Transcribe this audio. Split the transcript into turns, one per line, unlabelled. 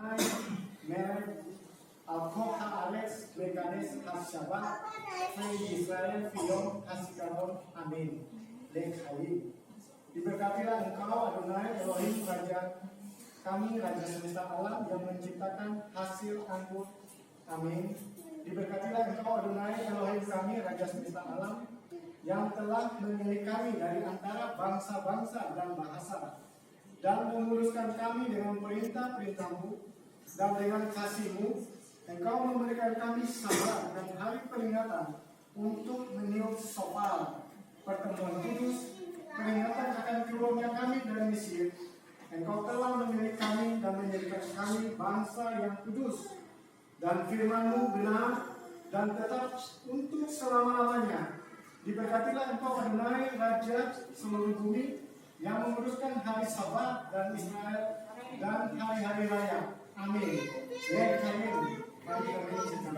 Adonai melech al kol haaretz leganes hashabat Israel fiyom hasikaron amin. Lekhaim. Diberkatilah Engkau Adonai Elohim Raja kami, Raja semesta alam yang menciptakan hasil anggur. Amin. Diberkatilah Engkau Adonai Elohim kami, Raja semesta alam yang telah memilih kami dari antara bangsa-bangsa dan bahasa dan menguruskan kami dengan perintah-perintah-Mu dan dengan kasih-Mu. Engkau memberikan kami sabar dan hari peringatan untuk meniup Shofar, pertemuan kudus, peringatan akan keluarnya kami dari Mesir. Engkau telah memilih kami dan menjadikan kami bangsa yang kudus, dan firman-Mu benar dan tetap untuk selama-lamanya. Diberkatilah Engkau Adonai Raja seluruh bumi yang menguruskan hari Sabat dan Israel dan hari-hari raya. Amin. Lekhaim. Mari kita